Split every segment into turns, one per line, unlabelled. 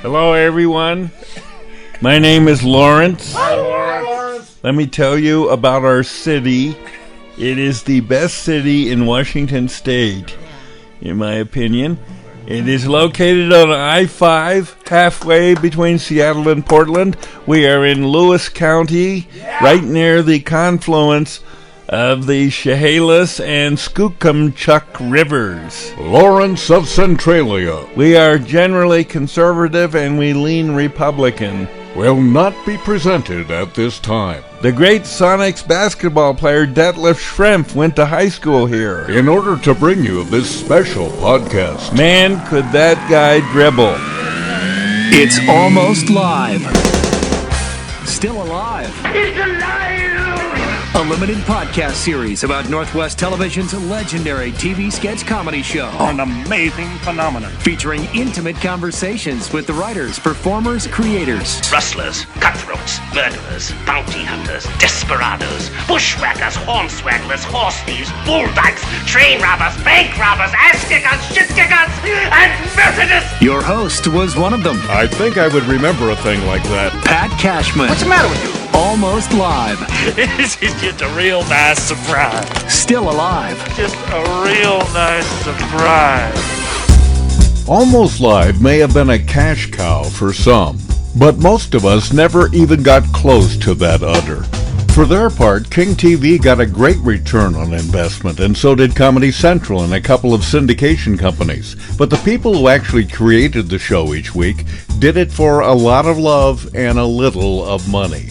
Hello, everyone. My name is Lawrence.
Hi, Lawrence.
Let me tell you about our city. It is the best city in Washington State, in my opinion. It is located on I-5, halfway between Seattle and Portland. We are in Lewis County, right near the confluence of the Chehalis and Skookumchuck rivers.
Lawrence of Centralia.
We are generally conservative and we lean Republican.
Will not be presented at this time.
The great Sonics basketball player Detlef Schrempf went to high school here.
In order to bring you this special podcast.
Man, could that guy dribble.
It's almost live. Still alive.
It's alive!
A limited podcast series about Northwest Television's legendary TV sketch comedy show.
An amazing phenomenon.
Featuring intimate conversations with the writers, performers, creators.
Rustlers, cutthroats, murderers, bounty hunters, desperados, bushwhackers, hornswagglers, horse thieves, bulldykes, train robbers, bank robbers, ass kickers, shit kickers, and Methodists!
Your host was one of them.
I think I would remember a thing like that.
Pat Cashman.
What's the matter with you?
Almost live.
This is just a real nice surprise.
Still alive.
Just a real nice surprise.
Almost Live may have been a cash cow for some, but most of us never even got close to that udder. For their part, King TV got a great return on investment, and so did Comedy Central and a couple of syndication companies. But the people who actually created the show each week did it for a lot of love and a little of money.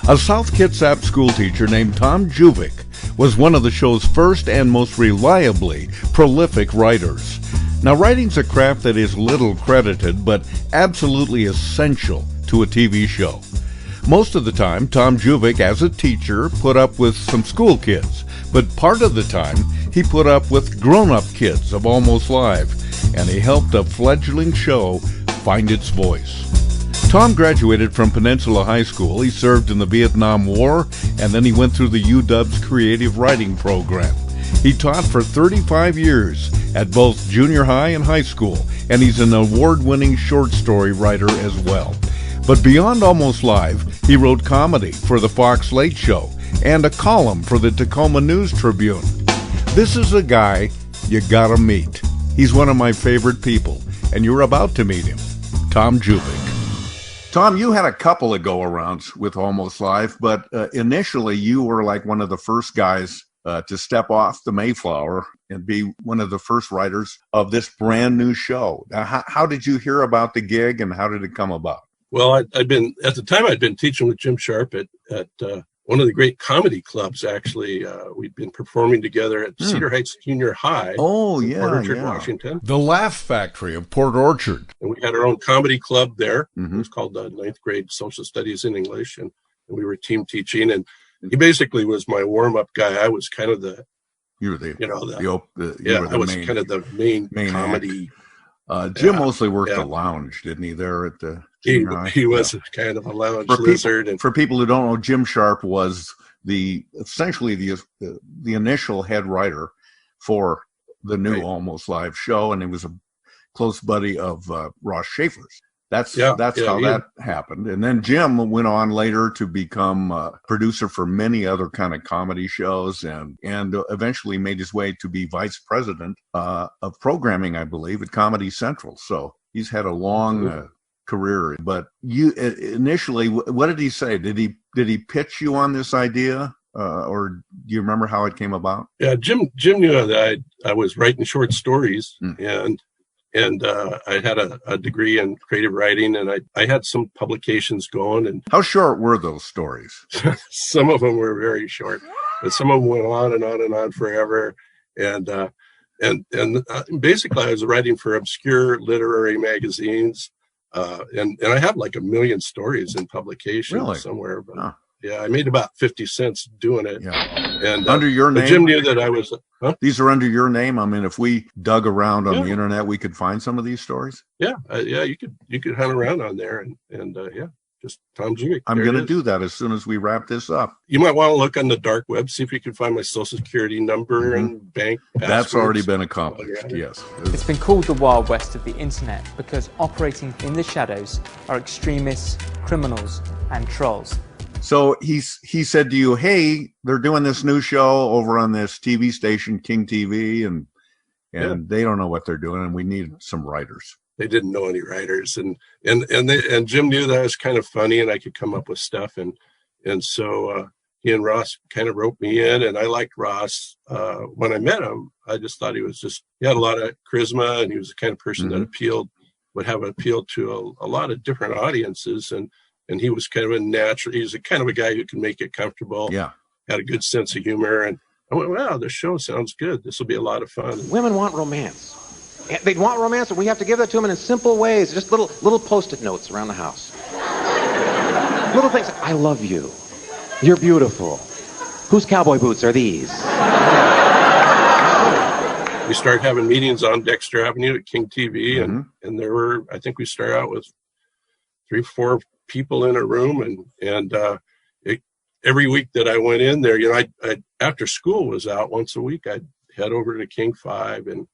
A South Kitsap schoolteacher named Tom Juvik was one of the show's first and most reliably prolific writers. Now, writing's a craft that is little credited, but absolutely essential to a TV show. Most of the time, Tom Juvik, as a teacher, put up with some school kids, but part of the time, he put up with grown-up kids of Almost Live, and he helped a fledgling show find its voice. Tom graduated from Peninsula High School. He served in the Vietnam War, and then he went through the UW's creative writing program. He taught for 35 years at both junior high and high school, and he's an award-winning short story writer as well. But beyond Almost Live, he wrote comedy for the Fox Late Show and a column for the Tacoma News Tribune. This is a guy you gotta meet. He's one of my favorite people, and you're about to meet him, Tom Juvik. Tom, you had a couple of go-arounds with Almost Live, but initially you were like one of the first guys to step off the Mayflower and be one of the first writers of this brand new show. Now, how did you hear about the gig, and how did it come about?
Well, I'd been teaching with Jim Sharp at one of the great comedy clubs. Actually, we'd been performing together at Cedar Heights Junior High.
Oh,
in
yeah,
Port Orchard, Washington.
The Laugh Factory of Port Orchard.
And we had our own comedy club there.
Mm-hmm.
It was called Ninth Grade Social Studies in English, and we were team teaching. And he basically was my warm-up guy. I was kind of the main comedy.
Jim mostly worked the lounge, didn't he? There at the
he was kind of a lounge lizard.
And for people who don't know, Jim Sharp was essentially the initial head writer for the new Almost Live show, and he was a close buddy of Ross Schaefer's. That's how that happened. And then Jim went on later to become a producer for many other kind of comedy shows, and eventually made his way to be vice president of programming, I believe, at Comedy Central. So he's had a long career. But you initially, what did he say? Did he pitch you on this idea? Or do you remember how it came about?
Yeah, Jim knew that I was writing short stories, and I had a degree in creative writing, and I had some publications going. And
how short were those stories?
Some of them were very short, but some of them went on and on and on forever. And basically, I was writing for obscure literary magazines, and I have like 1 million stories in publication somewhere. But yeah, I made about 50 cents doing it. Yeah. And
under your name,
Jim knew that I was.
These are under your name. I mean, if we dug around on the internet, we could find some of these stories.
Yeah, you could hunt around on there, and just Tom Juvik.
I'm going to do that as soon as we wrap this up.
You might want to look on the dark web, see if you can find my social security number and bank passwords.
That's already been accomplished, yes.
It's been called the Wild West of the internet because operating in the shadows are extremists, criminals, and trolls.
So he said to you, hey, they're doing this new show over on this TV station, King TV, and they don't know what they're doing, and we need some writers.
They didn't know any writers, and Jim knew that I was kind of funny and I could come up with stuff, and so he and Ross kind of roped me in, and I liked Ross. When I met him, I just thought he had a lot of charisma, and he was the kind of person that would have appealed to a lot of different audiences, and he was kind of he's a kind of a guy who can make it comfortable.
Yeah,
had a good sense of humor, and I went, wow, this show sounds good. This will be a lot of fun.
Women want romance. They want romance, and we have to give that to them in simple ways, just little Post-it notes around the house. Little things like, I love you. You're beautiful. Whose cowboy boots are these?
We started having meetings on Dexter Avenue at King TV, and there were, I think we started out with 3 or 4 people in a room, and every week that I went in there, I after school was out once a week, I'd head over to King 5, and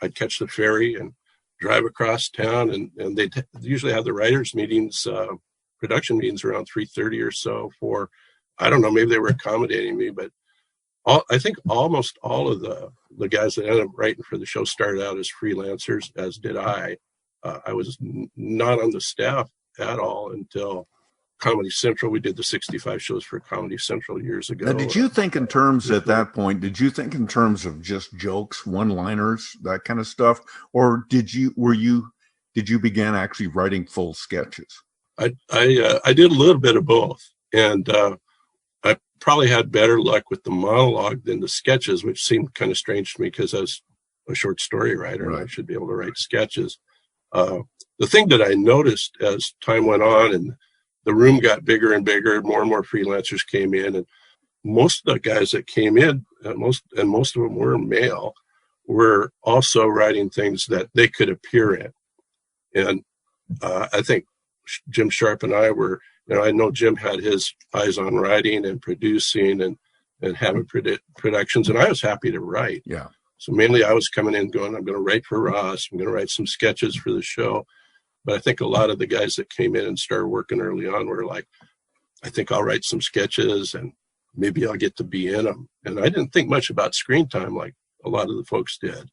I'd catch the ferry and drive across town, and they'd usually have the writers' meetings, production meetings around 3:30 or so for, I don't know, maybe they were accommodating me, but I think almost all of the guys that ended up writing for the show started out as freelancers, as did I. I was not on the staff at all until Comedy Central. We did the 65 shows for Comedy Central years ago.
Now, did you think in terms at that point, did you think in terms of just jokes, one-liners, that kind of stuff? Or did you begin actually writing full sketches?
I did a little bit of both. And I probably had better luck with the monologue than the sketches, which seemed kind of strange to me because I was a short story writer, right, and I should be able to write sketches. The thing that I noticed as time went on and the room got bigger and bigger, more and more freelancers came in, and most of the guys that came in, most of them were male, were also writing things that they could appear in. And I think Jim Sharp and I were, I know Jim had his eyes on writing and producing and having productions, and I was happy to write.
Yeah.
So mainly I was coming in going, I'm going to write for Ross, I'm going to write some sketches for the show. But I think a lot of the guys that came in and started working early on were like, I think I'll write some sketches and maybe I'll get to be in them. And I didn't think much about screen time like a lot of the folks did.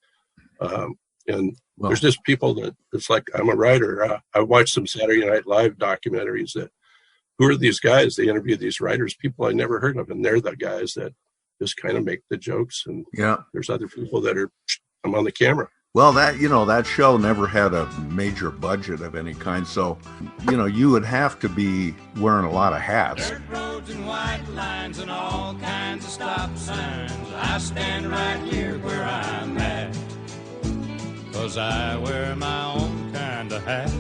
There's just people that it's like, I'm a writer. I watched some Saturday Night Live documentaries that, who are these guys? They interview these writers, people I never heard of. And they're the guys that just kind of make the jokes. And there's other people that I'm on the camera.
Well, that show never had a major budget of any kind, so you would have to be wearing a lot of hats. Dirt roads and white lines and all kinds of stop signs. I stand right here where I'm at, 'cause I wear my own kind of hat.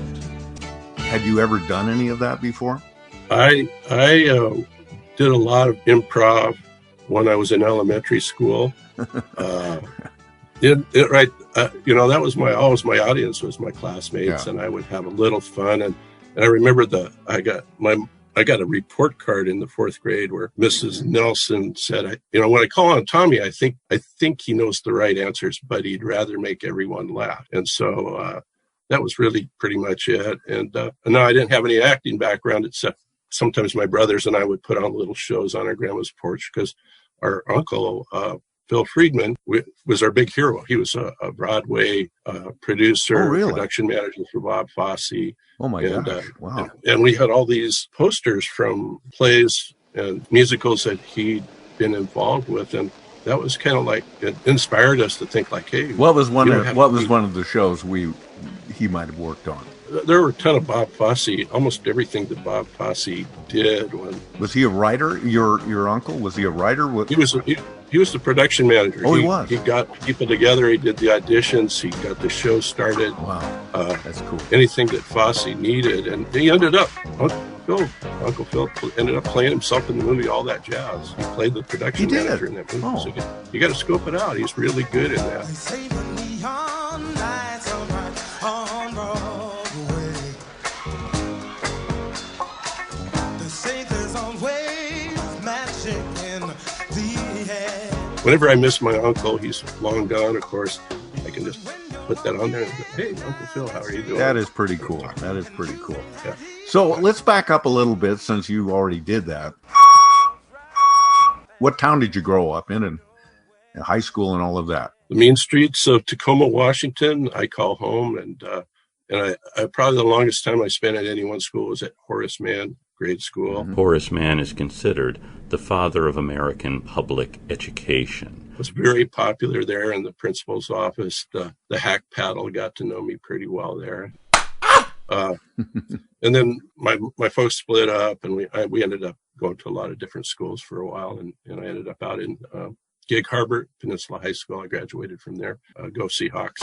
Had you ever done any of that before?
I did a lot of improv when I was in elementary school. That was always my audience was my classmates, and I would have a little fun. And I remember I got a report card in the 4th grade where Mrs. Nelson said, when I call on Tommy, I think he knows the right answers, but he'd rather make everyone laugh. And so that was really pretty much it. And no, I didn't have any acting background, except sometimes my brothers and I would put on little shows on our grandma's porch because our uncle, Phil Friedman, was our big hero. He was a Broadway producer, production manager for Bob Fosse.
Oh, my gosh. Wow.
And we had all these posters from plays and musicals that he'd been involved with. And that was kind of like, it inspired us to think like, hey.
What was one of the shows he might have worked on?
There were a ton of Bob Fosse, almost everything that Bob Fosse did.
Was he a writer? Your uncle, was he a writer?
He was the production manager.
Oh, he was?
He got people together. He did the auditions. He got the show started.
Wow, that's cool.
Anything that Fosse needed. And he ended up, Uncle Phil ended up playing himself in the movie All That Jazz. He played the production manager in that movie.
Oh.
So you got to scope it out. He's really good in that. whenever I miss my uncle, he's long gone, of course, I can just put that on there and go, hey, Uncle Phil, how are you doing?
That is pretty cool. That is pretty cool.
Yeah.
So let's back up a little bit since you already did that. What town did you grow up in high school and all of that?
The mean streets of Tacoma, Washington, I call home. And I probably the longest time I spent at any one school was at Horace Mann grade school.
Horace Mann is considered the father of American public education.
I was very popular there in the principal's office. The hack paddle got to know me pretty well there. And then my folks split up, and we ended up going to a lot of different schools for a while, and I ended up out in Gig Harbor Peninsula High School. I graduated from there. Go Seahawks.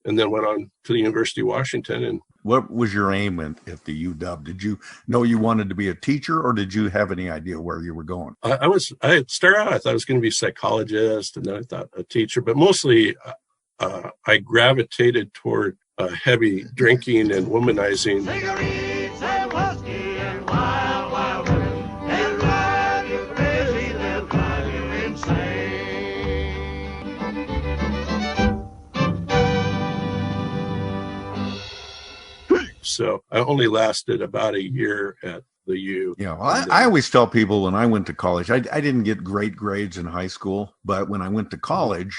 And then went on to the University of Washington. And
what was your aim at the UW? Did you know you wanted to be a teacher, or did you have any idea where you were going?
I started out, I thought I was going to be a psychologist, and then I thought a teacher, but mostly I gravitated toward heavy drinking and womanizing. So I only lasted about a year at the U.
Yeah, well, I always tell people when I went to college, I didn't get great grades in high school, but when I went to college,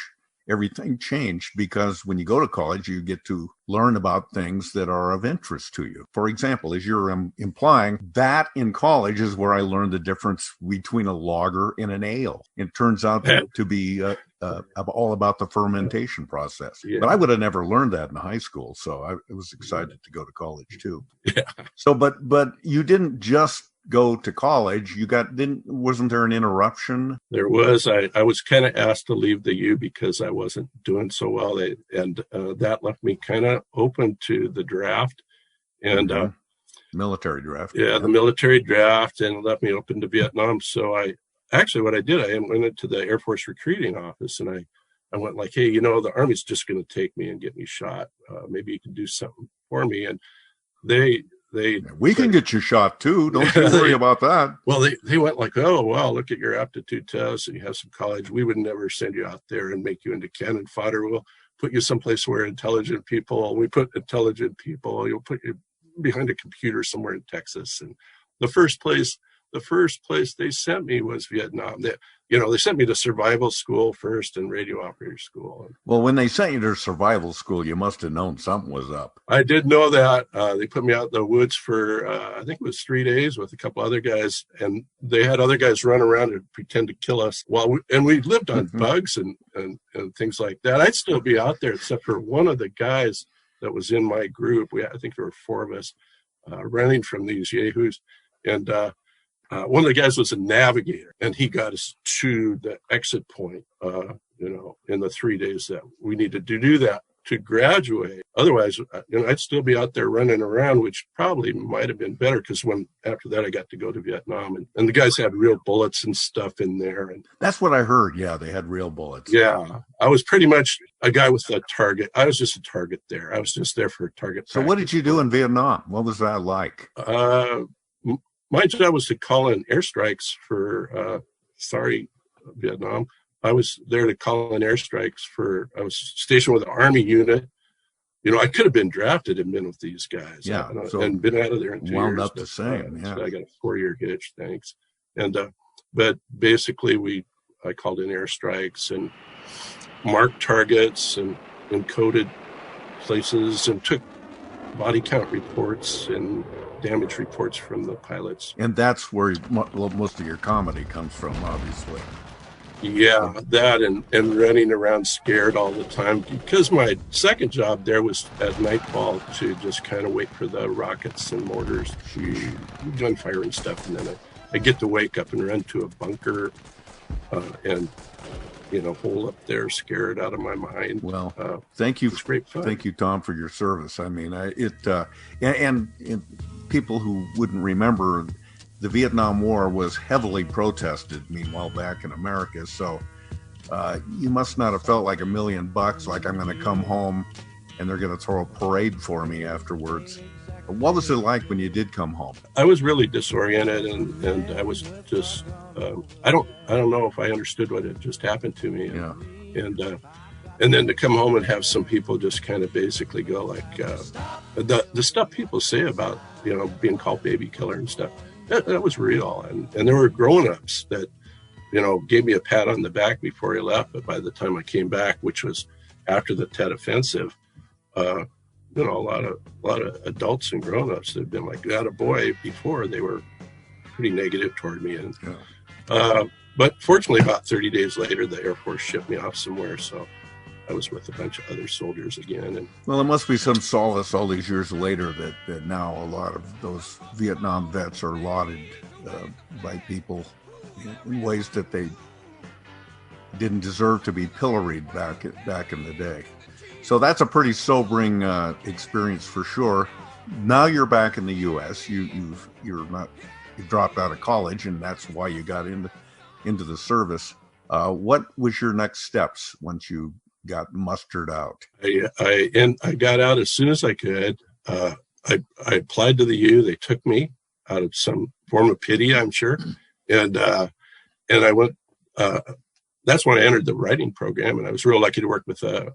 everything changed, because when you go to college, you get to learn about things that are of interest to you. For example, as you're implying, that in college is where I learned the difference between a lager and an ale. It turns out to be all about the fermentation process. Yeah. But I would have never learned that in high school, so I was excited to go to college too.
Yeah.
So, but you didn't just go to college. Wasn't there an interruption?
There was. I was kind of asked to leave the U because I wasn't doing so well, and that left me kind of open to the draft and
military draft.
Yeah, the military draft, and left me open to Vietnam. So what I did, I went into the Air Force recruiting office, and I went like, hey, the Army's just going to take me and get me shot. Maybe you can do something for me. And we
can get you shot too. Don't you worry about that.
Well, they went like, oh, well, look at your aptitude test and you have some college. We would never send you out there and make you into cannon fodder. We'll put you someplace where intelligent people, we put intelligent people, you'll put you behind a computer somewhere in Texas. And the first place they sent me was Vietnam. They sent me to survival school first and radio operator school.
Well, when they sent you to survival school, you must have known something was up.
I did know that. They put me out in the woods for, I think it was 3 days with a couple other guys, and they had other guys run around and pretend to kill us. And we lived on bugs and things like that. I'd still be out there, except for one of the guys that was in my group. I think there were 4 of us running from these yahoos. And one of the guys was a navigator, and he got us to the exit point, in the 3 days that we needed to do that to graduate. Otherwise, I'd still be out there running around, which probably might have been better, because after that I got to go to Vietnam, and the guys had real bullets and stuff in there. And
that's what I heard. Yeah, they had real bullets.
Yeah, I was pretty much a guy with a target. I was just a target there. I was just there for a target.
So what did you do in Vietnam? What was that like?
My job was to call in airstrikes for, Vietnam. I was there to call in airstrikes I was stationed with an Army unit. I could have been drafted and been with these guys.
Yeah.
And been out of there in 2 years.
Wound up the same. Yeah.
So I got a 4-year hitch, thanks. And, but basically I called in airstrikes and marked targets and encoded places and took body count reports and damage reports from the pilots.
And that's where most of your comedy comes from, obviously.
Yeah, that and running around scared all the time, because my second job there was at nightfall to just kind of wait for the rockets and mortars to gunfire and stuff, and then I get to wake up and run to a bunker and hole up there scared out of my mind.
Well, thank you.
It's great fun.
Thank you, Tom, for your service. I mean, and people who wouldn't remember, the Vietnam War was heavily protested, meanwhile, back in America. So you must not have felt like $1 million, like I'm going to come home and they're going to throw a parade for me afterwards. What was it like when you did come home?
I was really disoriented, and I was just I don't know if I understood what had just happened to me.
Yeah.
And then to come home and have some people just kind of basically go like the stuff people say about being called baby killer and stuff, that was real, and there were grown-ups that gave me a pat on the back before I left. But by the time I came back, which was after the Tet Offensive, a lot of adults and grown-ups that had been like that a boy before, they were pretty negative toward me. And but fortunately, about 30 days later, the Air Force shipped me off somewhere, so I was with a bunch of other soldiers again. And
well, it must be some solace all these years later that now a lot of those Vietnam vets are lauded by people in ways that they didn't deserve to be pilloried back in the day. So that's a pretty sobering experience for sure. Now you're back in the U.S. You dropped out of college, and that's why you got into the service. What was your next steps once you got mustered out?
I got out as soon as I could. I applied to the U. They took me out of some form of pity, I'm sure, and I went. That's when I entered the writing program, and I was real lucky to work with a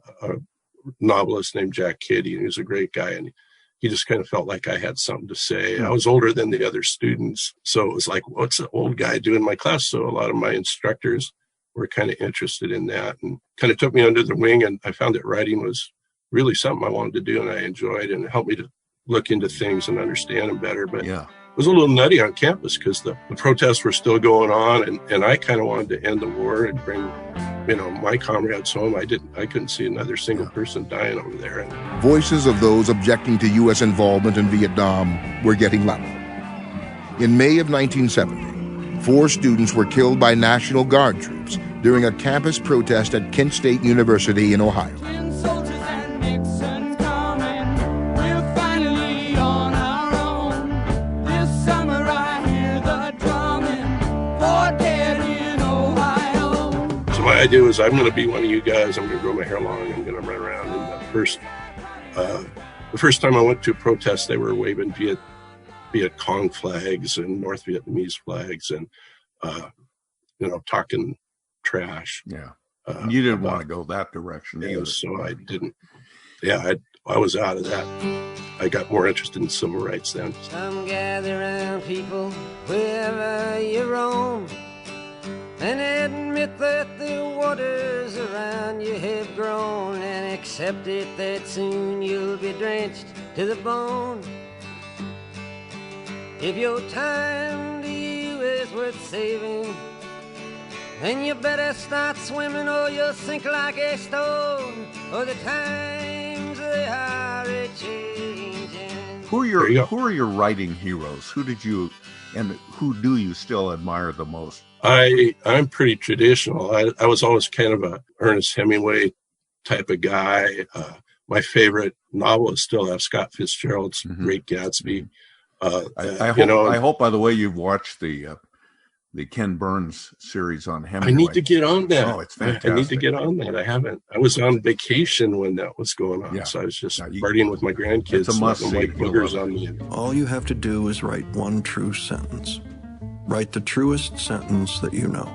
novelist named Jack Kitty, and he was a great guy, and he just kind of felt like I had something to say. I was older than the other students, so it was like, what's an old guy doing in my class? So a lot of my instructors were kind of interested in that and kind of took me under the wing, and I found that writing was really something I wanted to do and I enjoyed, and it helped me to look into things and understand them better. But it was a little nutty on campus because the protests were still going on, and I kind of wanted to end the war and bring my comrades home. I couldn't see another single person dying over there. And
voices of those objecting to U.S. involvement in Vietnam were getting louder. In May of 1970, 4 students were killed by National Guard troops during a campus protest at Kent State University in Ohio.
My idea was, I'm going to be one of you guys. I'm going to grow my hair long. I'm going to run around. And the first time I went to a protest, they were waving Viet Cong flags and North Vietnamese flags, and talking trash.
Yeah, you didn't want to go that direction either.
So I didn't. Yeah, I was out of that. I got more interested in civil rights then.
Come gather around, people, wherever you roam, and admit that the waters around you have grown, and accept it that soon you'll be drenched to the bone. If your time to you is worth saving, then you better start swimming or you'll sink like a stone, or the times they are a-changing.
Who are your writing heroes? Who do you still admire the most?
I'm pretty traditional. I was always kind of a Ernest Hemingway type of guy. My favorite novel is still F. Scott Fitzgerald's Great Gatsby.
I hope, by the way, you've watched the Ken Burns series on Hemingway.
I need to get on that.
Oh, it's fantastic.
I need to get on that. I haven't. I was on vacation when that was going on, so I was just partying with my grandkids.
It's a must see.
White boogers on me.
All you have to do is write one true sentence. Write the truest sentence that you know.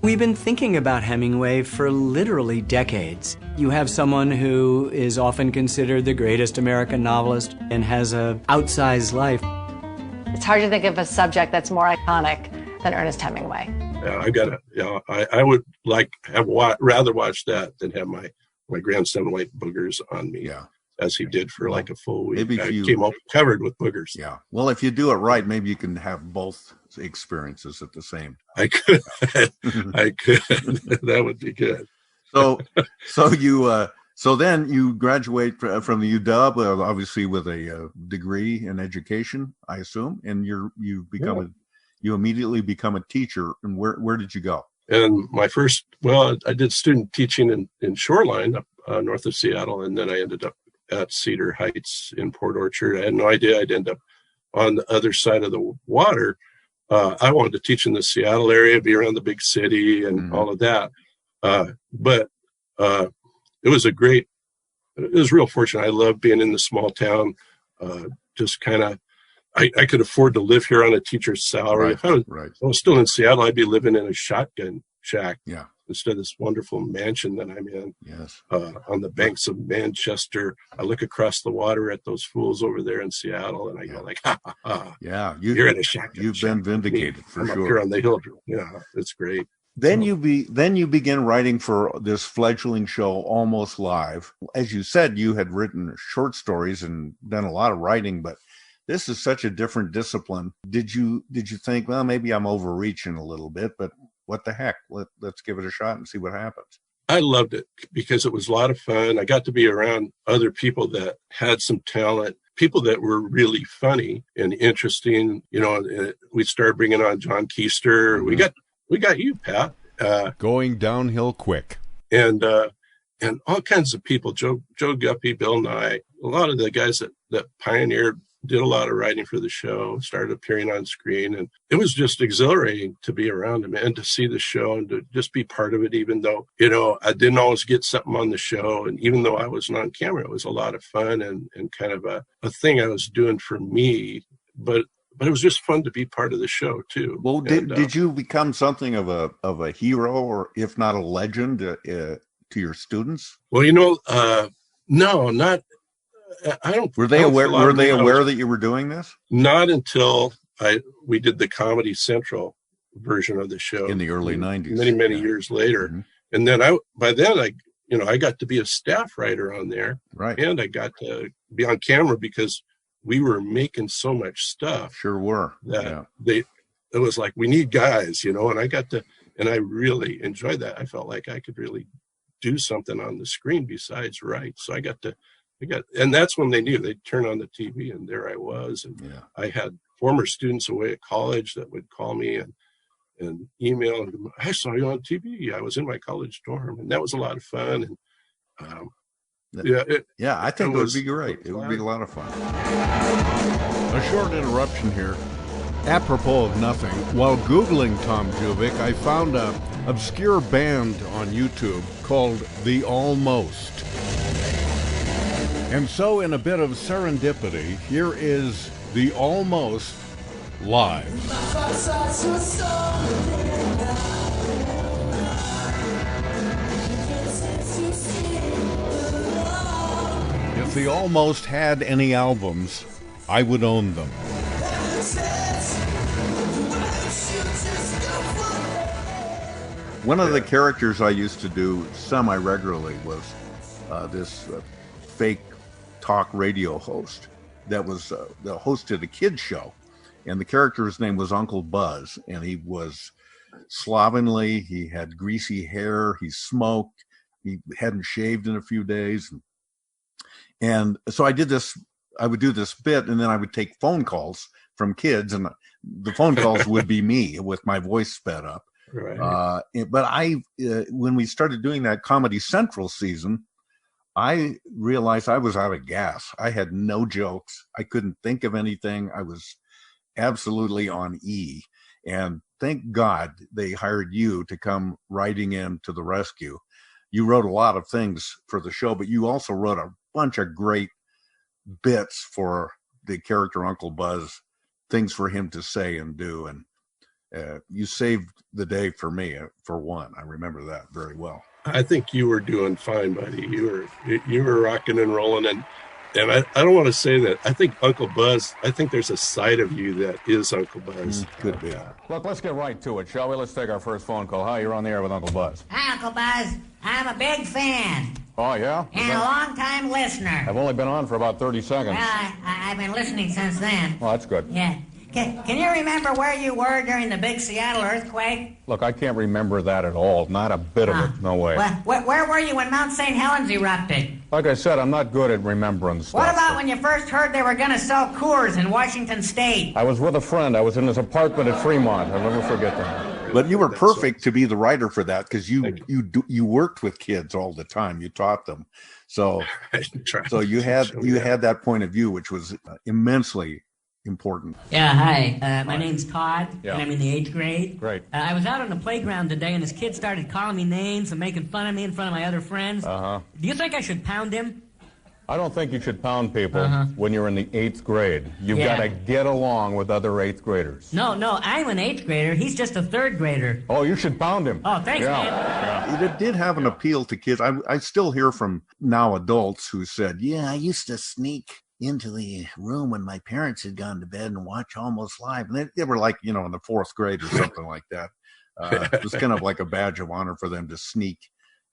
We've been thinking about Hemingway for literally decades. You have someone who is often considered the greatest American novelist and has an outsized life.
It's hard to think of a subject that's more iconic than Ernest Hemingway.
Yeah, I would rather watch that than have my grandson white boogers on me.
Yeah.
As he did for like a full week.
Maybe
I came up covered with boogers.
Yeah. Well, if you do it right, maybe you can have both experiences at the same time.
I could. That would be good.
So then you graduate from the UW, obviously with a degree in education, I assume, and you immediately become a teacher. And where did you go?
And I did student teaching in Shoreline up north of Seattle, and then I ended up at Cedar Heights in Port Orchard. I had no idea I'd end up on the other side of the water. I wanted to teach in the Seattle area, be around the big city and all of that. But it was real fortunate. I love being in the small town. just kind of, I could afford to live here on a teacher's salary. If I was still in Seattle, I'd be living in a shotgun shack instead of this wonderful mansion that I'm in.
Yes.
On the banks of Manchester. I look across the water at those fools over there in Seattle, and I go like, ha, ha, ha.
Yeah,
you're in a shack.
You've been vindicated for
I'm
sure.
up here on the hill. Yeah, it's great.
Then you begin writing for this fledgling show, Almost Live. As you said, you had written short stories and done a lot of writing, but this is such a different discipline. Did you think, well, maybe I'm overreaching a little bit, but what the heck? Let's give it a shot and see what happens.
I loved it because it was a lot of fun. I got to be around other people that had some talent, people that were really funny and interesting. You know, we started bringing on John Keister.
Mm-hmm.
We got you, Pat.
Going downhill quick.
And all kinds of people, Joe Guppy, Bill Nye, a lot of the guys that pioneered, did a lot of writing for the show, started appearing on screen. And it was just exhilarating to be around them and to see the show and to just be part of it, even though, you know, I didn't always get something on the show. And even though I wasn't on camera, it was a lot of fun and kind of a thing I was doing for me. But it was just fun to be part of the show too.
Well, did you become something of a hero, or if not a legend, to your students?
Well, you know, no, not. I don't.
Were they aware? Were they aware that you were doing this?
Not until we did the Comedy Central version of the show
in the early '90s,
many years later, and then by then I got to be a staff writer on there,
right?
And I got to be on camera because we were making so much stuff.
Sure were.
That it was like, we need guys, you know, and I got to, and I really enjoyed that. I felt like I could really do something on the screen besides write. So and that's when they knew. They'd turn on the TV and there I was. And I had former students away at college that would call me and email, and I saw you on TV. I was in my college dorm, and that was a lot of fun. And,
I think it would be great. It would be a lot of fun. A short interruption here. Apropos of nothing, while Googling Tom Juvik, I found an obscure band on YouTube called The Almost. And so, in a bit of serendipity, here is The Almost live. If The Almost had any albums, I would own them. One of the characters I used to do semi-regularly was this fake talk radio host that was the host of a kids show, and the character's name was Uncle Buzz, and he was slovenly, he had greasy hair, he smoked, he hadn't shaved in a few days, and so I would do this bit, and then I would take phone calls from kids, and the phone calls would be me with my voice sped up.
Right.
But when we started doing that Comedy Central season, I realized I was out of gas. I had no jokes. I couldn't think of anything. I was absolutely on E. And thank God they hired you to come riding in to the rescue. You wrote a lot of things for the show, but you also wrote a bunch of great bits for the character Uncle Buzz, things for him to say and do. And you saved the day for me, for one. I remember that very well.
I think you were doing fine, buddy. You were rocking and rolling, and I don't want to say that. I think Uncle Buzz, I think there's a side of you that is Uncle Buzz.
Could be.
Look, let's get right to it, shall we? Let's take our first phone call. Hi, you're on the air with Uncle Buzz.
Hi, Uncle Buzz. I'm a big fan.
Oh, yeah?
And a long-time listener.
I've only been on for about 30 seconds.
Well, I've been listening since then.
Well, that's good.
Yeah. Can you remember where you were during the big Seattle earthquake?
Look, I can't remember that at all. Not a bit of it. No way.
Well, where were you when Mount St. Helens erupted?
Like I said, I'm not good at remembering stuff.
What about when you first heard they were going to sell Coors in Washington State?
I was with a friend. I was in his apartment at Fremont. I'll never forget that.
But you were perfect to be the writer for that because you worked with kids all the time. You taught them. So you had that point of view, which was immensely important.
Yeah, hi. My name's Todd,
Yeah.
and I'm in the 8th grade.
Great.
I was out on the playground today, and this kid started calling me names and making fun of me in front of my other friends.
Uh-huh.
Do you think I should pound him?
I don't think you should pound people
Uh-huh.
when you're in the 8th grade. You've
Yeah.
got to get along with other 8th graders.
No, I'm an 8th grader. He's just a 3rd grader.
Oh, you should pound him.
Oh, thanks, man.
Yeah.
It did have an appeal to kids. I still hear from now adults who said, yeah, I used to sneak into the room when my parents had gone to bed and watch Almost Live. And they were like, in the 4th grade or something like that. It was kind of like a badge of honor for them to sneak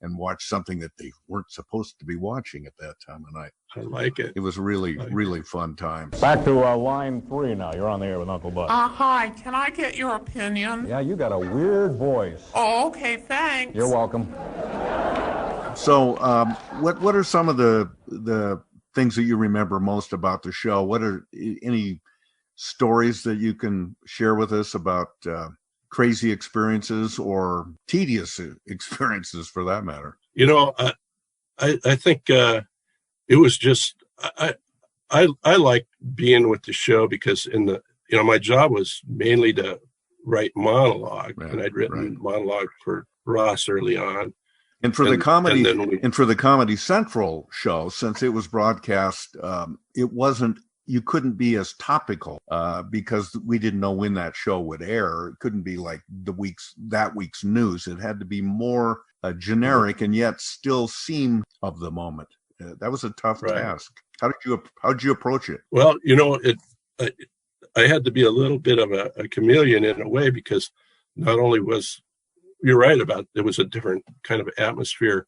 and watch something that they weren't supposed to be watching at that time of night.
I like it.
It was really, really fun time.
Back to line 3 now. You're on the air with Uncle Bud.
Hi, can I get your opinion?
Yeah, you got a weird voice.
Oh, okay, thanks.
You're welcome.
So, what are some of the things that you remember most about the show? What are any stories that you can share with us about crazy experiences or tedious experiences, for that matter?
I think it was just I liked being with the show because my job was mainly to write monologue, and I'd written monologue for Ross early on.
And for the Comedy Central show, since it was broadcast, you couldn't be as topical because we didn't know when that show would air. It couldn't be like that week's news. It had to be more generic and yet still seem of the moment. That was a tough task. How did you approach it?
Well, I had to be a little bit of a chameleon in a way, because not only was you're right about it was a different kind of atmosphere.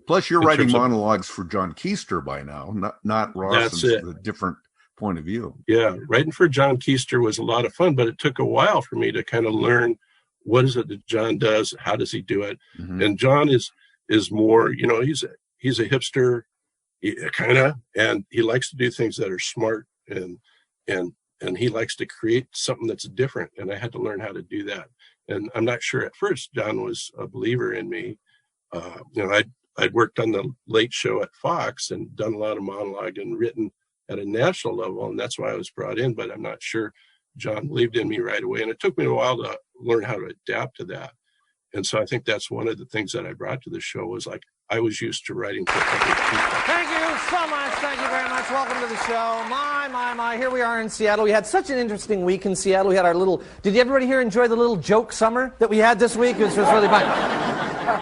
Plus, you're writing monologues for John Keister by now, not Ross. That's a different point of view.
Yeah, writing for John Keister was a lot of fun, but it took a while for me to kind of learn what is it that John does, how does he do it, and John is more, he's a hipster, kind of, and he likes to do things that are smart, and he likes to create something that's different, and I had to learn how to do that. And I'm not sure at first John was a believer in me. I'd worked on the Late Show at Fox and done a lot of monologue and written at a national level, and that's why I was brought in. But I'm not sure John believed in me right away, and it took me a while to learn how to adapt to that. And so I think that's one of the things that I brought to the show was like I was used to writing for other people.
Thank you so much. Thank you very much. Welcome to the show. My. Here we are in Seattle. We had such an interesting week in Seattle. We had our little... Did everybody here enjoy the little joke summer that we had this week? It was really fun.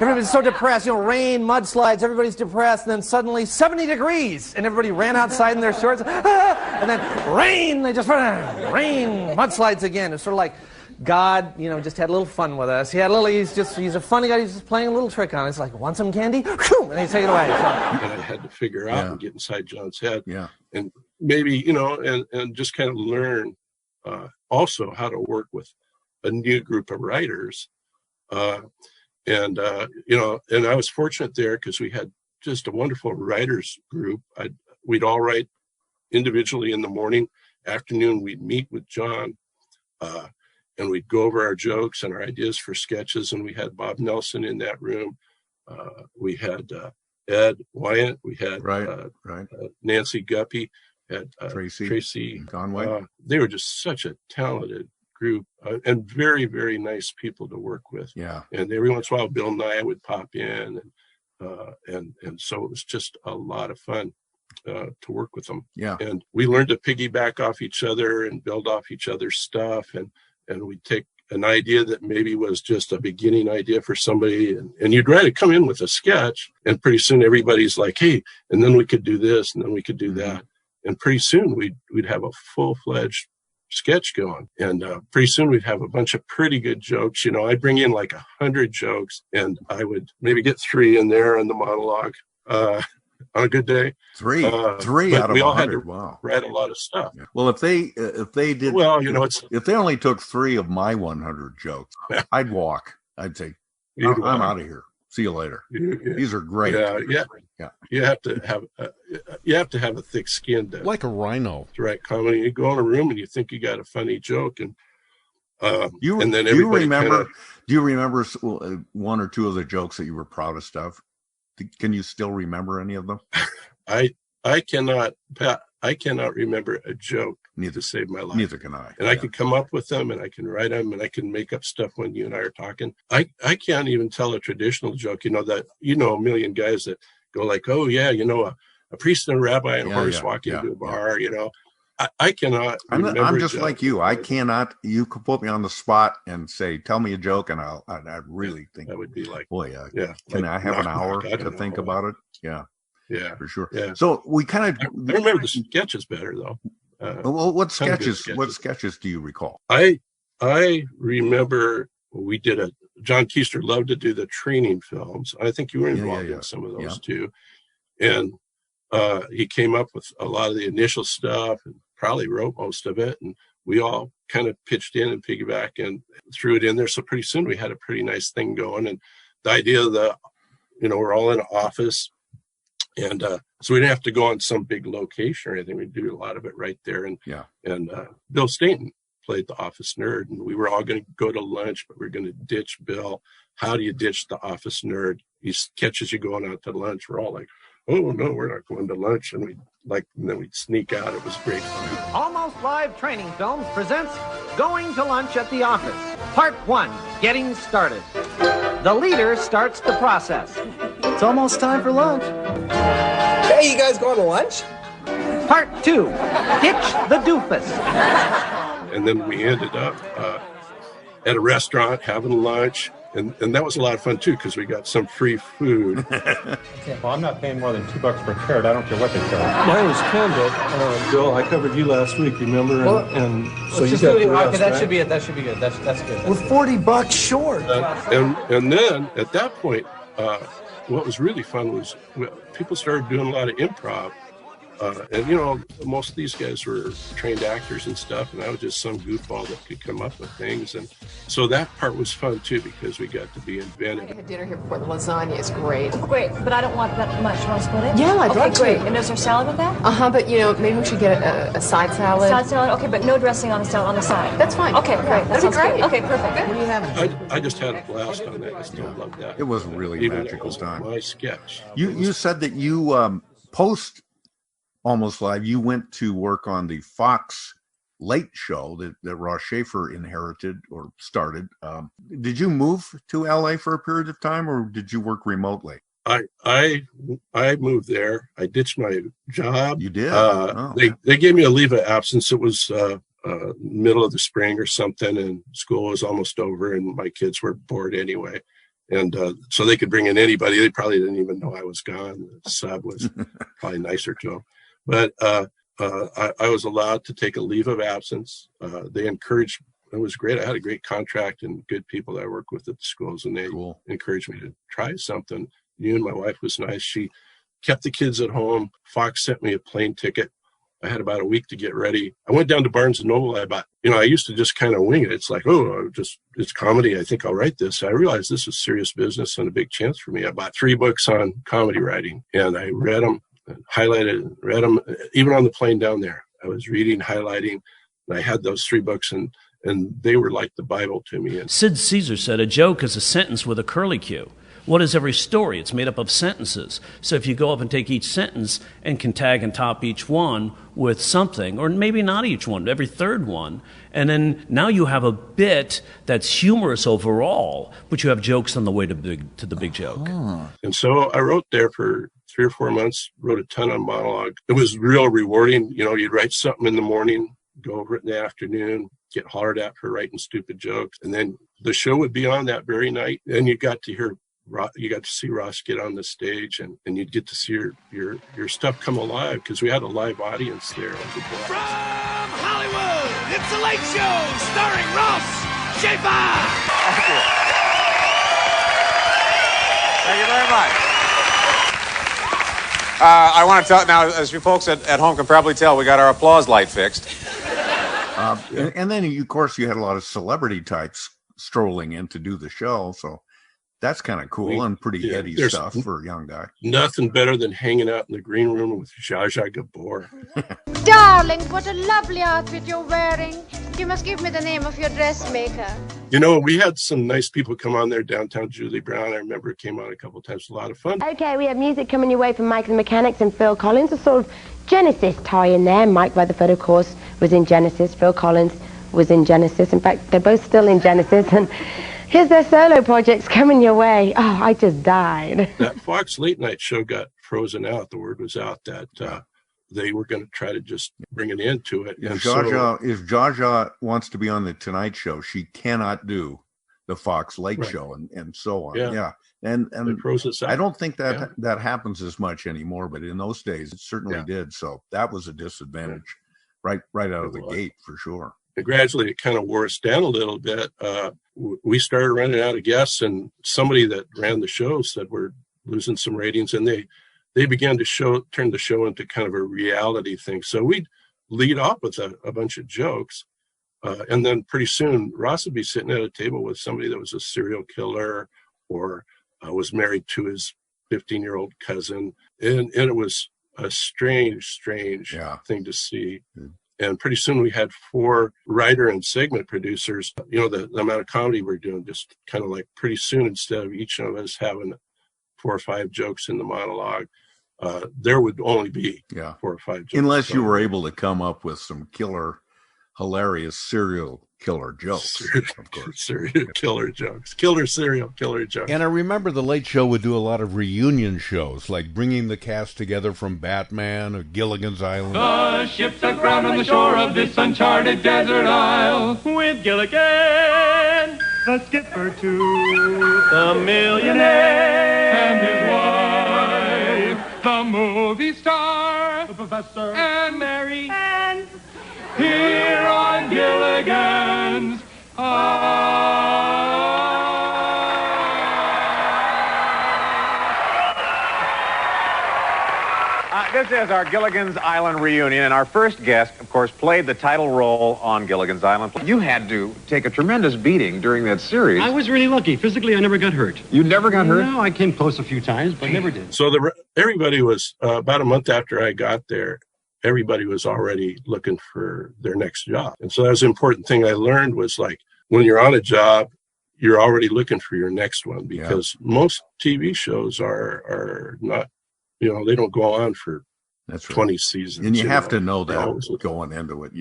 Everybody's so depressed. Rain, mudslides, everybody's depressed. And then suddenly 70 degrees. And everybody ran outside in their shorts. And then rain. They just rain, mudslides again. It's sort of like... God, just had a little fun with us. He's a funny guy. He's just playing a little trick on us. It's like, want some candy? And they take it away. So.
And I had to figure out and get inside John's head. Yeah. And maybe, and just kind of learn also how to work with a new group of writers. And I was fortunate there because we had just a wonderful writers group. We'd all write individually in the morning. Afternoon, we'd meet with John. And we'd go over our jokes and our ideas for sketches. And we had Bob Nelson in that room. We had Ed Wyant. We had Nancy Guppy. Had Tracy
Conway.
They were just such a talented group and very, very nice people to work with.
Yeah.
And every once in a while, Bill Nye would pop in. And so it was just a lot of fun to work with them.
Yeah.
And we learned to piggyback off each other and build off each other's stuff. And we'd take an idea that maybe was just a beginning idea for somebody, and you'd try to come in with a sketch, and pretty soon everybody's like, hey, and then we could do this, and then we could do that. And pretty soon we'd have a full-fledged sketch going. And pretty soon we'd have a bunch of pretty good jokes. I'd bring in like 100 jokes, and I would maybe get 3 in there on the monologue. On a good day,
3 out of 100.
We all had to
wow.
write a lot of stuff.
Yeah. Well, if they did, if they only took 3 of my 100 jokes, I'd walk. I'd say, I'm out of here. See you later. These are great.
Yeah. You have to have a thick skin
like a rhino
to write comedy. You go in a room and you think you got a funny joke, and then
do you remember 1 or 2 of the jokes that you were proudest of? Can you still remember any of them?
I cannot remember a joke to save my life.
Neither can I.
And I can come up with them, and I can write them, and I can make up stuff when you and I are talking. I can't even tell a traditional joke. A million guys that go like, oh yeah, a priest and a rabbi and a horse walking into a bar, you know. I cannot
I'm just like you. I cannot. You could put me on the spot and say, "Tell me a joke," and I really think
that would be like,
boy, can I have an hour to think about it? Yeah, for sure.
Yeah.
So we kind of.
I remember the sketches better though.
Well, what sketches? What sketches do you recall?
I remember we did John Keister loved to do the training films. I think you were involved in some of those too, and he came up with a lot of the initial stuff and probably wrote most of it, and we all kind of pitched in and piggybacked and threw it in there. So pretty soon we had a pretty nice thing going, and the idea of we're all in an office, and so we didn't have to go on some big location or anything. We do a lot of it right there, and Bill Stainton played the office nerd, and we were all going to go to lunch, but we're going to ditch Bill. How do you ditch the office nerd? He catches you going out to lunch. We're all like, oh no, we're not going to lunch, and then we'd sneak out. It was great fun.
Almost Live Training Films presents Going to Lunch at the Office. Part 1, Getting Started. The leader starts the process.
It's almost time for lunch.
Hey, you guys going to lunch?
Part 2, Ditch the Doofus.
And then we ended up at a restaurant having lunch. And that was a lot of fun, too, because we got some free food.
Well, I'm not paying more than $2 per carrot. I don't care what they charge.
Mine was Kendall. Bill, I covered you last week, remember? And so you got the rest,
okay, that should be it. That should be good. That's good.
We're $40 short.
And then, at that point, what was really fun was people started doing a lot of improv. And, most of these guys were trained actors and stuff, and I was just some goofball that could come up with things. And so that part was fun, too, because we got to be inventive.
I had dinner here before. The lasagna is great.
Great, but I don't want that much. Want to split it?
Yeah, I'd love to.
Great. And is there salad with that?
But, maybe we should get a side salad.
Side salad? Okay, but no dressing on the salad on the side.
That's fine.
Okay, great. That sounds great. Okay, perfect.
What do you have?
I just had a blast on that. I still love that.
It was really magical time.
My sketch.
You said that you post Almost Live, you went to work on the Fox Late Show that Ross Schaefer inherited or started. Did you move to LA for a period of time, or did you work remotely?
I moved there. I ditched my job.
You did?
They gave me a leave of absence. It was middle of the spring or something, and school was almost over, and my kids were bored anyway. And so they could bring in anybody. They probably didn't even know I was gone. The sub was probably nicer to them. But I was allowed to take a leave of absence. They encouraged, it was great. I had a great contract and good people that I worked with at the schools, and they encouraged me to try something new. And my wife was nice. She kept the kids at home. Fox sent me a plane ticket. I had about a week to get ready. I went down to Barnes & Noble. I bought, I used to just kind of wing it. It's like, it's comedy. I think I'll write this. I realized this is serious business and a big chance for me. I bought 3 books on comedy writing, and I read them. Highlighted, read them, even on the plane down there. I was reading, highlighting, and I had those 3 books, and they were like the Bible to me. And
Sid Caesar said, a joke is a sentence with a curlicue. What is every story? It's made up of sentences. So if you go up and take each sentence and can tag and top each one with something, or maybe not each one, every third one, and then now you have a bit that's humorous overall, but you have jokes on the way to the big joke.
And so I wrote there for 3 or 4 months, wrote a ton on monologue. It was real rewarding. You'd write something in the morning, go over it in the afternoon, get hollered at for writing stupid jokes. And then the show would be on that very night. And you got to see Ross get on the stage, and you'd get to see your stuff come alive, because we had a live audience there.
From Hollywood, it's The Late Show, starring Ross Schaefer.
Thank you very much. I want to tell now, as you folks at home can probably tell, we got our applause light fixed.
And then, of course, you had a lot of celebrity types strolling in to do the show, so that's kind of cool and pretty heady stuff for a young guy.
Nothing better than hanging out in the green room with Zsa Zsa Gabor.
Darling, what a lovely outfit you're wearing. You must give me the name of your dressmaker.
We had some nice people come on there downtown. Julie Brown, I remember, came on a couple of times. A lot of fun.
Okay, we have music coming your way from Mike the Mechanics and Phil Collins. A sort of Genesis tie in there. Mike Rutherford, of course, was in Genesis. Phil Collins was in Genesis. In fact, they're both still in Genesis. And Here's their solo projects coming your way. Oh, I just died.
That Fox late night show got frozen out. The word was out that they were going to try to just bring an end to it.
If Jaja wants to be on the Tonight Show, she cannot do the Fox Late Show and so on. Yeah. And I don't think that that happens as much anymore, but in those days it certainly did. So that was a disadvantage right out of the gate for sure.
And gradually it kind of wore us down a little bit. We started running out of guests, and somebody that ran the show said we're losing some ratings, and they began to turn the show into kind of a reality thing. So we'd lead off with a bunch of jokes. And then pretty soon Ross would be sitting at a table with somebody that was a serial killer or was married to his 15-year-old cousin. And it was a strange thing to see. And pretty soon we had 4 writer and segment producers. You know, the amount of comedy we're doing, just kind of like pretty soon, instead of each of us having 4 or 5 jokes in the monologue, there would only be 4 or 5 jokes.
Unless you were able to come up with some hilarious serial killer jokes, of course.
Serial killer jokes. Serial killer jokes.
And I remember the Late Show would do a lot of reunion shows, like bringing the cast together from Batman or Gilligan's Island.
The ships are ground on the shore of this uncharted desert isle. With Gilligan, the skipper too, the millionaire and his wife, the movie star, the professor, and Mary Ann. Here on Gilligan's
This is our Gilligan's Island reunion, and our first guest, of course, played the title role on Gilligan's Island. You had to take a tremendous beating during that series.
I was really lucky. Physically, I never got hurt.
You never got hurt?
No, I came close a few times, but never did.
So everybody was, about a month after I got there, everybody was already looking for their next job. And so that was an important thing I learned was, like, when you're on a job, you're already looking for your next one, because most TV shows are not, you know, they don't go on for 20 seasons.
And you have to know that going into it.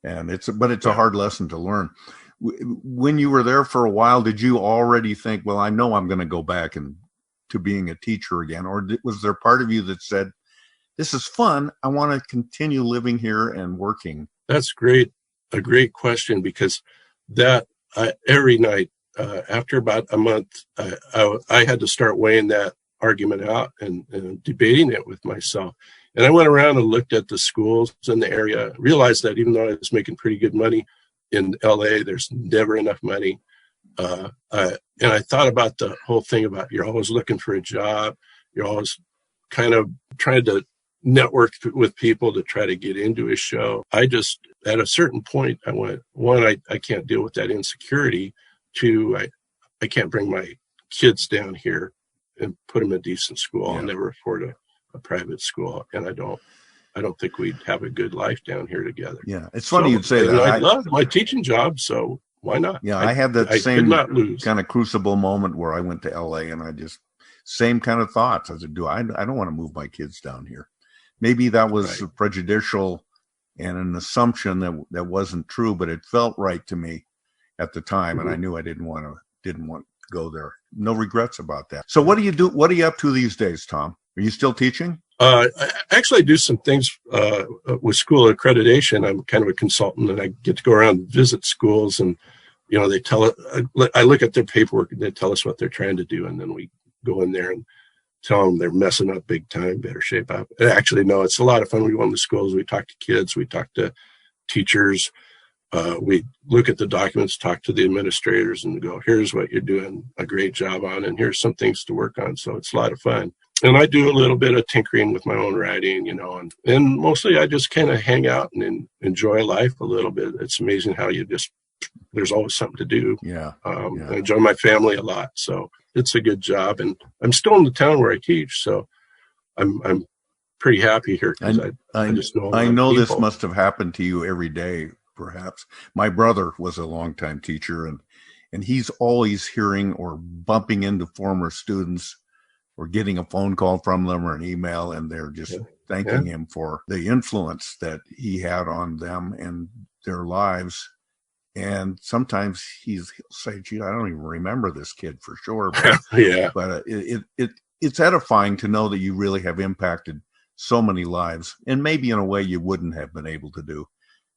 And it's a hard lesson to learn. When you were there for a while, did you already think, well, I know I'm going to go back to being a teacher again? Or was there part of you that said, this is fun, I want to continue living here and working?
That's a great question, because every night after about a month, I had to start weighing that argument out and debating it with myself. And I went around and looked at the schools in the area, realized that even though I was making pretty good money in LA, there's never enough money. And I thought about the whole thing about, you're always looking for a job. You're always kind of trying to network with people to try to get into a show. I just, at a certain point, I went, one, I can't deal with that insecurity. 2, I can't bring my kids down here and put them in a decent school. I'll never afford a private school. And I don't think we'd have a good life down here together.
Yeah. It's funny you'd say that.
I love my teaching job, so why not?
Yeah. I had that same kind of crucible moment where I went to LA, and I just, same kind of thoughts. I said, I don't want to move my kids down here. Maybe that was prejudicial and an assumption that wasn't true, but it felt right to me at the time. And I knew I didn't want to go there. No regrets about that. So what do you do? What are you up to these days, Tom? Are you still teaching?
Actually, I do some things with school accreditation. I'm kind of a consultant, and I get to go around and visit schools, and, you know, they I look at their paperwork, and they tell us what they're trying to do, and then we go in there and tell them they're messing up big time, better shape up. Actually, no, it's a lot of fun. We go in the schools, we talk to kids, we talk to teachers, we look at the documents, talk to the administrators, and go, here's what you're doing a great job on, and here's some things to work on. So it's a lot of fun. And I do a little bit of tinkering with my own writing, you know, and mostly I just kind of hang out and enjoy life a little bit. It's amazing how there's always something to do. I enjoy my family a lot. So it's a good job. And I'm still in the town where I teach. So I'm pretty happy here, because I just know
I know this must have happened to you every day, perhaps. My brother was a longtime teacher, and he's always hearing or bumping into former students or getting a phone call from them or an email, and they're just thanking him for the influence that he had on them and their lives. And sometimes he'll say, gee, I don't even remember this kid for sure. But,
yeah.
But it's edifying to know that you really have impacted so many lives, and maybe in a way you wouldn't have been able to do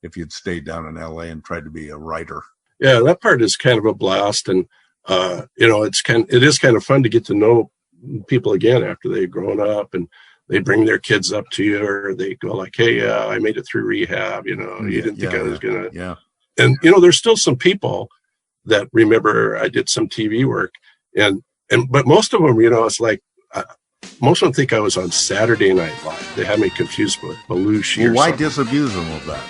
if you'd stayed down in LA and tried to be a writer.
Yeah, that part is kind of a blast. And, it is kind of fun to get to know people again after they've grown up, and they bring their kids up to you, or they go like, hey, I made it through rehab. You didn't think I was going to.
Yeah.
And, there's still some people that remember I did some TV work, but most of them, it's like, most of them think I was on Saturday Night Live. They have me confused with Belushi.
Well, why disabuse them of that?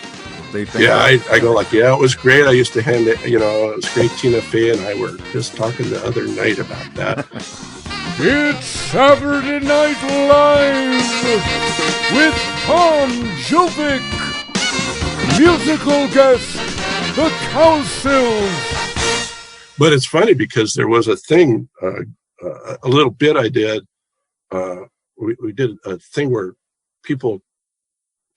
They think
I go like, yeah, it was great. I used to hand it, it was great. Tina Fey and I were just talking the other night about that.
It's Saturday Night Live with Tom Juvik, musical guest, the Carson.
But it's funny because there was a thing, a little bit I did. We did a thing where people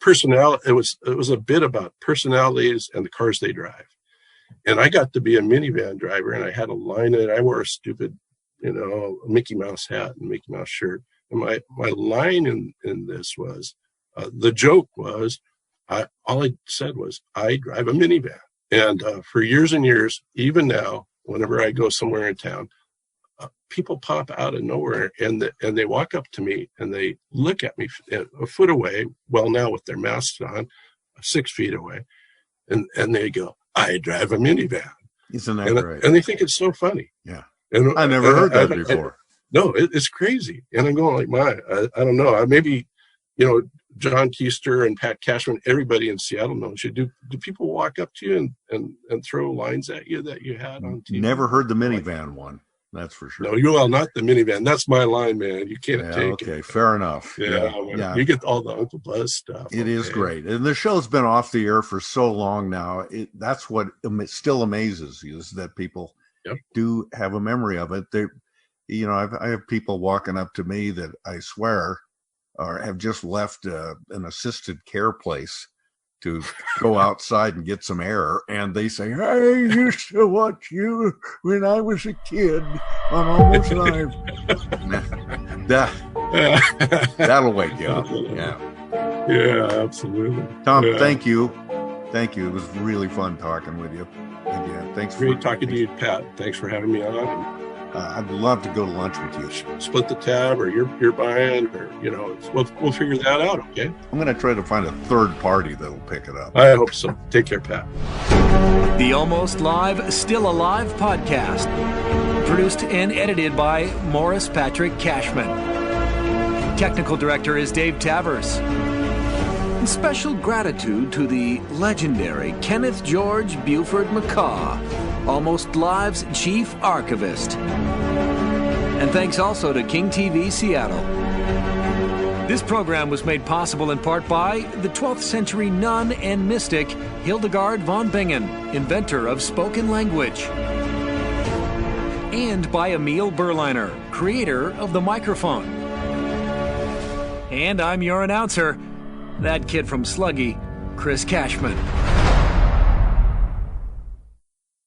it was a bit about personalities and the cars they drive. And I got to be a minivan driver, and I had a line in it. I wore a stupid, Mickey Mouse hat and Mickey Mouse shirt. And my line in this was, the joke was, all I said was, I drive a minivan. And for years and years, even now, whenever I go somewhere in town, people pop out of nowhere and they walk up to me and they look at me a foot away, well, now with their masks on, 6 feet away, and they go, I drive a minivan.
Isn't that great?
And they think it's so funny.
Yeah.
And
I never heard that before.
No, it's crazy. And I'm going like, I don't know. Maybe, John Keister and Pat Cashman, everybody in Seattle knows you. Do people walk up to you and throw lines at you that you had on TV?
Never heard the minivan one. That's for sure.
No, not the minivan. That's my line, man. You can't take it.
Okay, fair enough.
Yeah. You get all the Uncle Buzz stuff.
It is great. And the show's been off the air for so long now. That's what still amazes you, is that people do have a memory of it. I have people walking up to me that I swear have just left an assisted care place to go outside and get some air, and they say, I used to watch you when I was a kid on Almost Live. That'll wake you up.
Yeah, absolutely.
Tom, thank you. It was really fun talking with you. And thanks.
Great talking to you, Pat. Thanks for having me on.
I'd love to go to lunch with you.
Split the tab, or you're buying, or we'll figure that out. Okay.
I'm going to try to find a third party that'll pick it up.
I hope so. Take care, Pat.
The Almost Live, Still Alive podcast, produced and edited by Morris Patrick Cashman. Technical director is Dave Tavers. And special gratitude to the legendary Kenneth George Buford McCaw, Almost Live's chief archivist. And thanks also to King TV Seattle. This program was made possible in part by the 12th century nun and mystic Hildegard von Bingen, inventor of spoken language. And by Emil Berliner, creator of the microphone. And I'm your announcer, that kid from Sluggy, Chris Cashman.